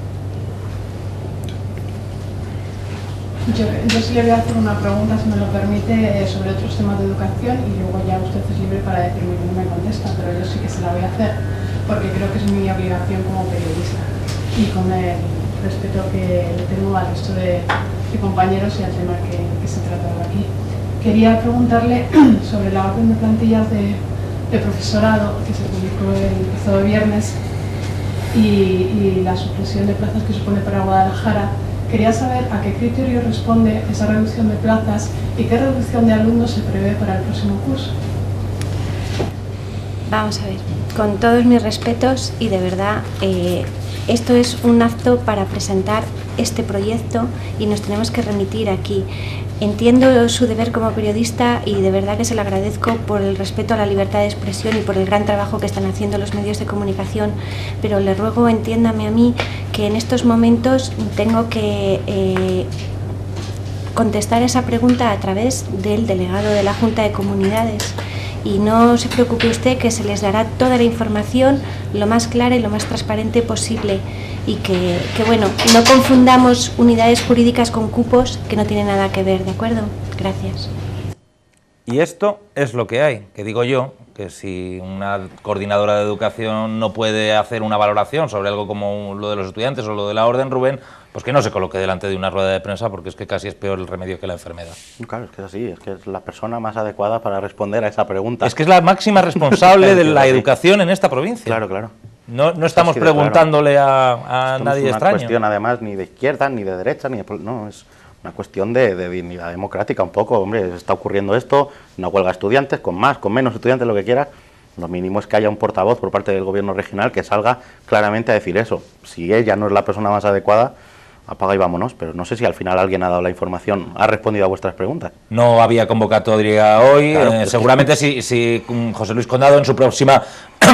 Yo sí le voy a hacer una pregunta, si me lo permite, sobre otros temas de educación, y luego ya usted es libre para decirme que no me contesta, pero yo sí que se la voy a hacer, porque creo que es mi obligación como periodista y con el respeto que le tengo al resto de compañeros y al tema que se trata aquí. Quería preguntarle sobre la orden de plantillas de profesorado que se publicó el pasado viernes y la supresión de plazas que supone para Guadalajara. Quería saber a qué criterio responde esa reducción de plazas y qué reducción de alumnos se prevé para el próximo curso. Vamos a ver, con todos mis respetos y de verdad, esto es un acto para presentar este proyecto y nos tenemos que remitir aquí. Entiendo su deber como periodista y de verdad que se lo agradezco por el respeto a la libertad de expresión y por el gran trabajo que están haciendo los medios de comunicación, pero le ruego entiéndame a mí que en estos momentos tengo que contestar esa pregunta a través del delegado de la Junta de Comunidades. Y no se preocupe usted que se les dará toda la información lo más clara y lo más transparente posible y que bueno, no confundamos unidades jurídicas con cupos que no tienen nada que ver, ¿de acuerdo? Gracias. Y esto es lo que hay, que digo yo, que si una coordinadora de educación no puede hacer una valoración sobre algo como lo de los estudiantes o lo de la orden, Rubén, pues que no se coloque delante de una rueda de prensa, porque es que casi es peor el remedio que la enfermedad. Claro, es que es así, es que es la persona más adecuada para responder a esa pregunta. Es que es la máxima responsable de la educación en esta provincia. Claro, claro. No estamos preguntándole a nadie extraño. No es una cuestión además ni de izquierda, ni de derecha, ni de... No, es una cuestión de dignidad democrática un poco. Hombre, está ocurriendo esto, una huelga de estudiantes, con más, con menos estudiantes, lo que quiera. Lo mínimo es que haya un portavoz por parte del gobierno regional que salga claramente a decir eso. Si ella no es la persona más adecuada, apaga y vámonos, pero no sé si al final alguien ha dado la información, ha respondido a vuestras preguntas. No había convocatoria hoy, claro, seguramente si José Luis Condado en su próxima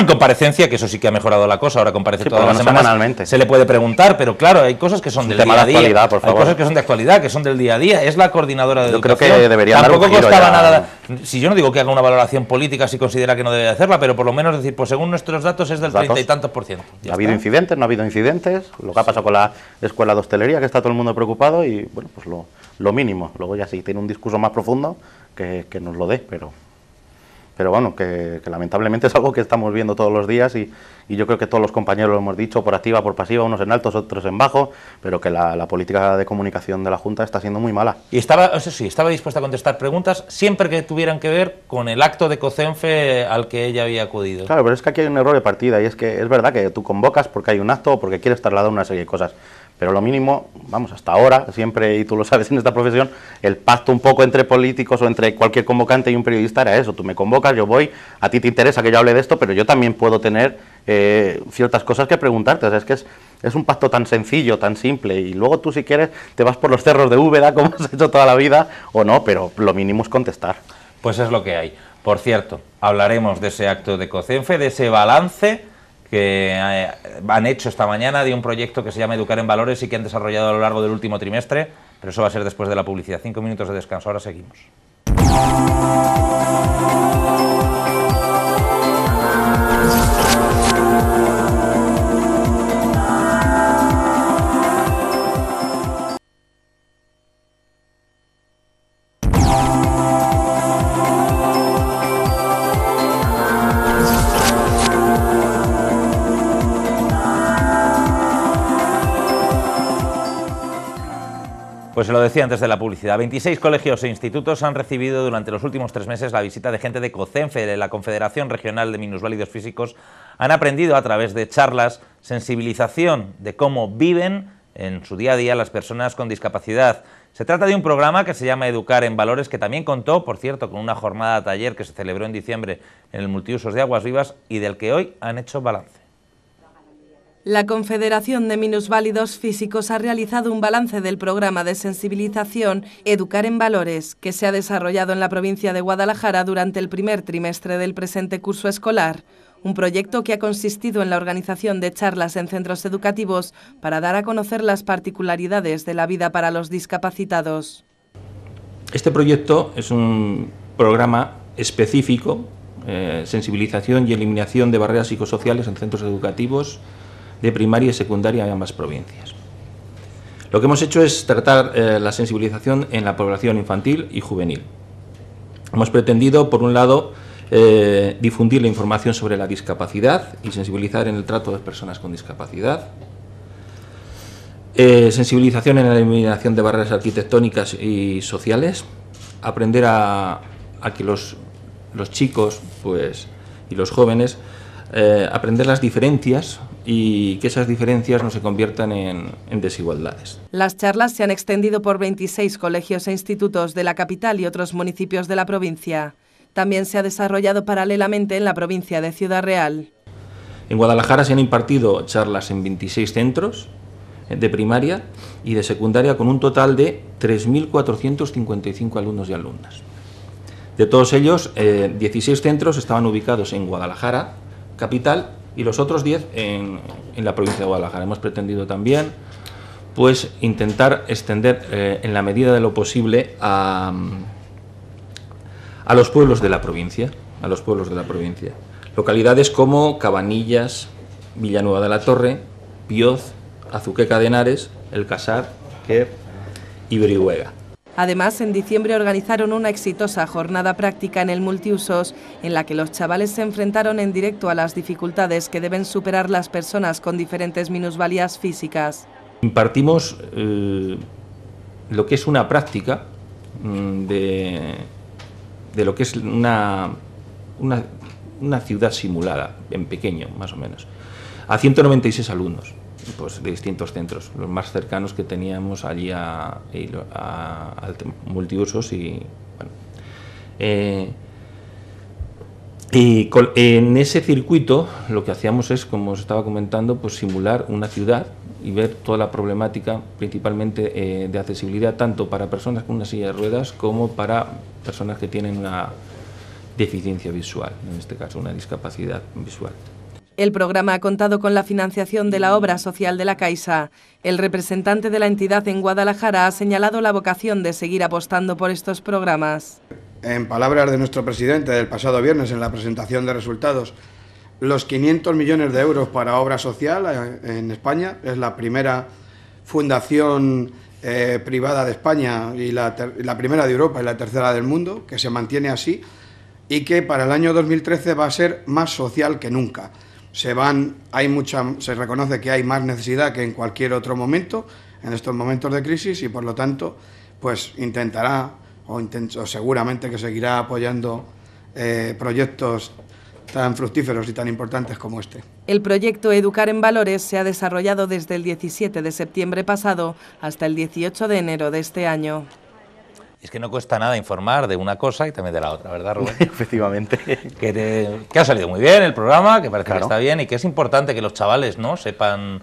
comparecencia, que eso sí que ha mejorado la cosa, ahora comparece todas las semanas, semanalmente. Se le puede preguntar, pero claro, hay cosas que son del día a día, hay cosas que son de actualidad, que son del día a día, es la coordinadora de educación. Yo creo que debería dar un giro. Tampoco costaba nada, si yo no digo que haga una valoración política si considera que no debe hacerla, pero por lo menos decir, pues según nuestros datos es del 30 y tantos %. Ha habido incidentes, no ha habido incidentes, lo que ha pasado con la escuela de hostelería, que está todo el mundo preocupado, y bueno, pues lo mínimo. Luego ya si tiene un discurso más profundo, que nos lo dé, pero bueno, que lamentablemente es algo que estamos viendo todos los días y yo creo que todos los compañeros lo hemos dicho, por activa, por pasiva, unos en altos, otros en bajo, pero que la política de comunicación de la Junta está siendo muy mala. Y estaba dispuesta a contestar preguntas siempre que tuvieran que ver con el acto de COCENFE al que ella había acudido. Claro, pero es que aquí hay un error de partida, y es que es verdad que tú convocas porque hay un acto o porque quieres trasladar una serie de cosas, pero lo mínimo, vamos, hasta ahora, siempre, y tú lo sabes en esta profesión, el pacto un poco entre políticos o entre cualquier convocante y un periodista era eso: tú me convocas, yo voy, a ti te interesa que yo hable de esto, pero yo también puedo tener ciertas cosas que preguntarte. O sea, es que es un pacto tan sencillo, tan simple, y luego tú, si quieres, te vas por los cerros de Úbeda, como has hecho toda la vida, o no, pero lo mínimo es contestar. Pues es lo que hay. Por cierto, hablaremos de ese acto de COCENFE, de ese balance que han hecho esta mañana de un proyecto que se llama Educar en Valores y que han desarrollado a lo largo del último trimestre, pero eso va a ser después de la publicidad. 5 minutos de descanso, ahora seguimos. Pues se lo decía antes de la publicidad, 26 colegios e institutos han recibido durante los últimos 3 meses la visita de gente de COCENFE, de la Confederación Regional de Minusválidos Físicos. Han aprendido a través de charlas, sensibilización de cómo viven en su día a día las personas con discapacidad. Se trata de un programa que se llama Educar en Valores, que también contó, por cierto, con una jornada taller que se celebró en diciembre en el Multiusos de Aguas Vivas y del que hoy han hecho balance. La Confederación de Minusválidos Físicos ha realizado un balance del programa de sensibilización Educar en Valores, que se ha desarrollado en la provincia de Guadalajara durante el primer trimestre del presente curso escolar. Un proyecto que ha consistido en la organización de charlas en centros educativos para dar a conocer las particularidades de la vida para los discapacitados. Este proyecto es un programa específico, sensibilización y eliminación de barreras psicosociales en centros educativos de primaria y secundaria en ambas provincias. Lo que hemos hecho es tratar la sensibilización en la población infantil y juvenil. Hemos pretendido, por un lado, difundir la información sobre la discapacidad y sensibilizar en el trato de personas con discapacidad. Sensibilización en la eliminación de barreras arquitectónicas y sociales. Aprender a que los chicos y los jóvenes aprender las diferencias y que esas diferencias no se conviertan en desigualdades. Las charlas se han extendido por 26 colegios e institutos de la capital y otros municipios de la provincia. También se ha desarrollado paralelamente en la provincia de Ciudad Real. En Guadalajara se han impartido charlas en 26 centros de primaria y de secundaria con un total de 3.455 alumnos y alumnas. De todos ellos, 16 centros estaban ubicados en Guadalajara, capital, y los otros 10 en la provincia de Guadalajara. Hemos pretendido también intentar extender en la medida de lo posible a los pueblos de la provincia, localidades como Cabanillas, Villanueva de la Torre, Bioz, Azuqueca de Henares, El Casar, Quer y Brihuega. Además, en diciembre organizaron una exitosa jornada práctica en el Multiusos, en la que los chavales se enfrentaron en directo a las dificultades que deben superar las personas con diferentes minusvalías físicas. Impartimos lo que es una práctica de lo que es una ciudad simulada, en pequeño, más o menos, a 196 alumnos. Pues de distintos centros, los más cercanos que teníamos allí al Multiusos y en ese circuito lo que hacíamos es, como os estaba comentando, pues simular una ciudad y ver toda la problemática, principalmente de accesibilidad, tanto para personas con una silla de ruedas como para personas que tienen deficiencia visual, en este caso una discapacidad visual. El programa ha contado con la financiación de la obra social de la Caixa. El representante de la entidad en Guadalajara ha señalado la vocación de seguir apostando por estos programas. En palabras de nuestro presidente del pasado viernes en la presentación de resultados, los 500 millones de euros para obra social en España es la primera fundación privada de España y la primera de Europa y la tercera del mundo, que se mantiene así y que para el año 2013 va a ser más social que nunca. Se reconoce que hay más necesidad que en cualquier otro momento, en estos momentos de crisis, y por lo tanto, pues intentará o seguramente que seguirá apoyando proyectos tan fructíferos y tan importantes como este. El proyecto Educar en Valores se ha desarrollado desde el 17 de septiembre pasado hasta el 18 de enero de este año. Es que no cuesta nada informar de una cosa y también de la otra, ¿verdad, Rubén? Efectivamente. Que ha salido muy bien el programa, que parece que está bien y que es importante que los chavales, ¿no?, sepan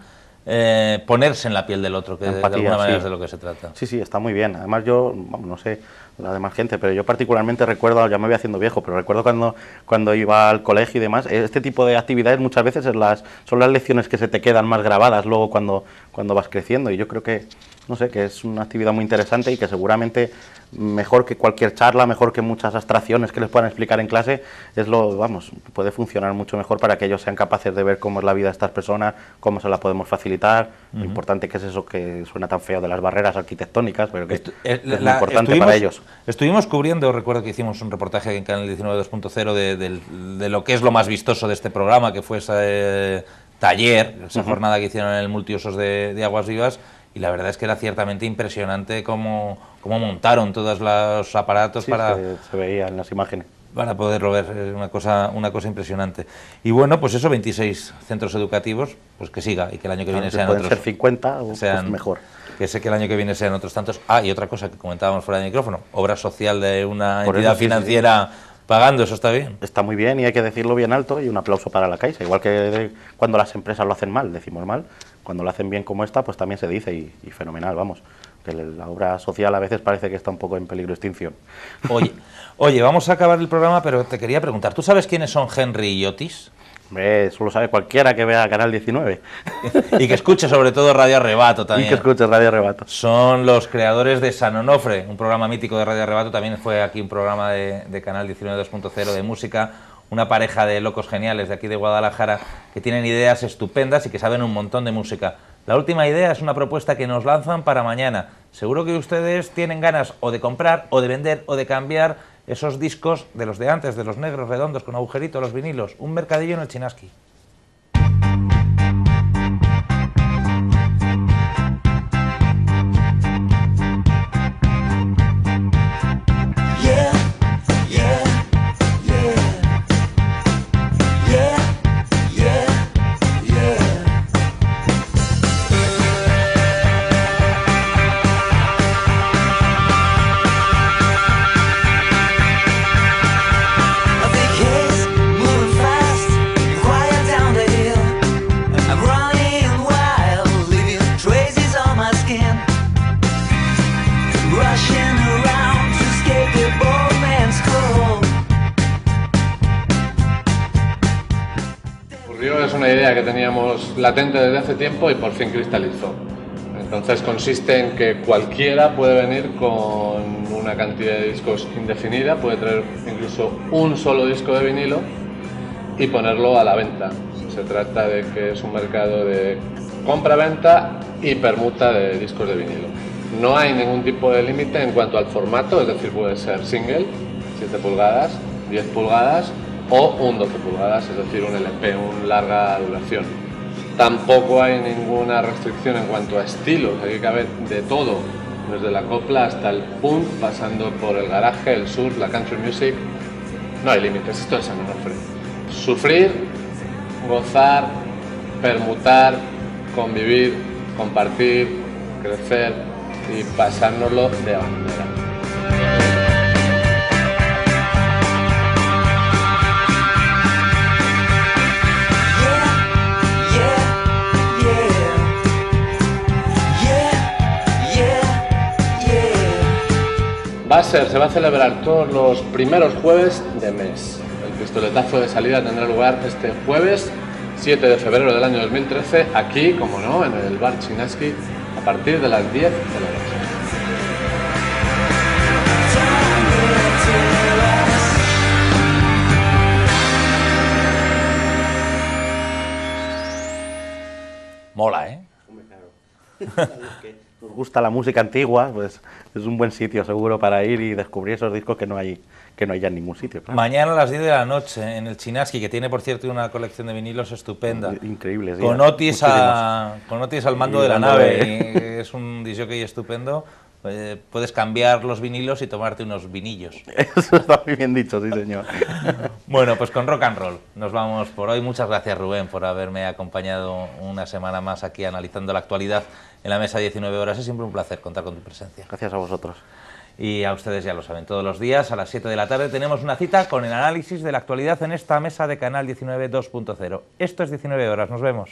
ponerse en la piel del otro, que empatía, de alguna manera es de lo que se trata. Sí, sí, está muy bien. Además yo, no sé la demás gente, pero yo particularmente recuerdo, ya me voy haciendo viejo, pero recuerdo cuando iba al colegio y demás, este tipo de actividades muchas veces son las lecciones que se te quedan más grabadas luego cuando vas creciendo, y yo creo que, no sé, que es una actividad muy interesante y que seguramente mejor que cualquier charla, mejor que muchas abstracciones que les puedan explicar en clase, puede funcionar mucho mejor para que ellos sean capaces de ver cómo es la vida de estas personas, cómo se la podemos facilitar, lo importante que es eso que suena tan feo de las barreras arquitectónicas, pero que es muy importante para ellos. Estuvimos cubriendo, recuerdo que hicimos un reportaje en Canal 19 2.0 de lo que es lo más vistoso de este programa, que fue ese taller, esa jornada que hicieron en el multiusos de Aguas Vivas, y la verdad es que era ciertamente impresionante cómo montaron todos los aparatos para... Se veía en las imágenes. Para poderlo ver, una cosa impresionante. Y bueno, pues eso, 26 centros educativos, pues que siga, y que el año que viene sean otros... Pueden ser 50 o sean, pues mejor. Que sé que el año que viene sean otros tantos. Ah, y otra cosa que comentábamos fuera de micrófono, obra social de una entidad financiera pagando, eso está bien. Está muy bien y hay que decirlo bien alto, y un aplauso para la Caixa, igual que cuando las empresas lo hacen mal, decimos mal, cuando lo hacen bien como esta, pues también se dice, y fenomenal, vamos, que la obra social a veces parece que está un poco en peligro de extinción. Oye, vamos a acabar el programa, pero te quería preguntar, ¿tú sabes quiénes son Henry y Otis? Eso lo sabe cualquiera que vea Canal 19. Y que escuche sobre todo Radio Arrebato también. Y que escuche Radio Arrebato. Son los creadores de San Onofre, un programa mítico de Radio Arrebato, también fue aquí un programa de Canal 19 2.0 de música, una pareja de locos geniales de aquí de Guadalajara que tienen ideas estupendas y que saben un montón de música. La última idea es una propuesta que nos lanzan para mañana. Seguro que ustedes tienen ganas o de comprar, o de vender, o de cambiar esos discos de los de antes, de los negros redondos con agujerito, los vinilos. Un mercadillo en el Chinaski. Es una idea que teníamos latente desde hace tiempo y por fin cristalizó. Entonces consiste en que cualquiera puede venir con una cantidad de discos indefinida, puede traer incluso un solo disco de vinilo y ponerlo a la venta. Se trata de que es un mercado de compra-venta y permuta de discos de vinilo. No hay ningún tipo de límite en cuanto al formato, es decir, puede ser single, 7 pulgadas, 10 pulgadas, o un 12 pulgadas, es decir, un LP, un larga duración. Tampoco hay ninguna restricción en cuanto a estilos, aquí cabe de todo, desde la copla hasta el punk, pasando por el garaje, el surf, la country music. No hay límites, esto es San Onofre. Sufrir, gozar, permutar, convivir, compartir, crecer y pasárnoslo de bandera. Va a se va a celebrar todos los primeros jueves de mes. El pistoletazo de salida tendrá lugar este jueves 7 de febrero del año 2013, aquí, como no, en el bar Chinaski, a partir de las 10 de la noche. Mola, ¿eh? Nos gusta la música antigua, pues es un buen sitio seguro para ir y descubrir esos discos que no hay ya en ningún sitio. Claro. Mañana a las 10 de la noche en el Chinaski, que tiene, por cierto, una colección de vinilos estupenda. Increíble, sí. Con Otis al mando de la nave. Es un disjockey estupendo. Puedes cambiar los vinilos y tomarte unos vinillos. Eso está muy bien dicho, sí, señor. Bueno, pues con rock and roll nos vamos por hoy. Muchas gracias, Rubén, por haberme acompañado una semana más aquí analizando la actualidad en la mesa 19 horas. Es siempre un placer contar con tu presencia. Gracias a vosotros. Y a ustedes ya lo saben, todos los días a las 7 de la tarde tenemos una cita con el análisis de la actualidad en esta mesa de Canal 19 2.0. Esto es 19 horas, nos vemos.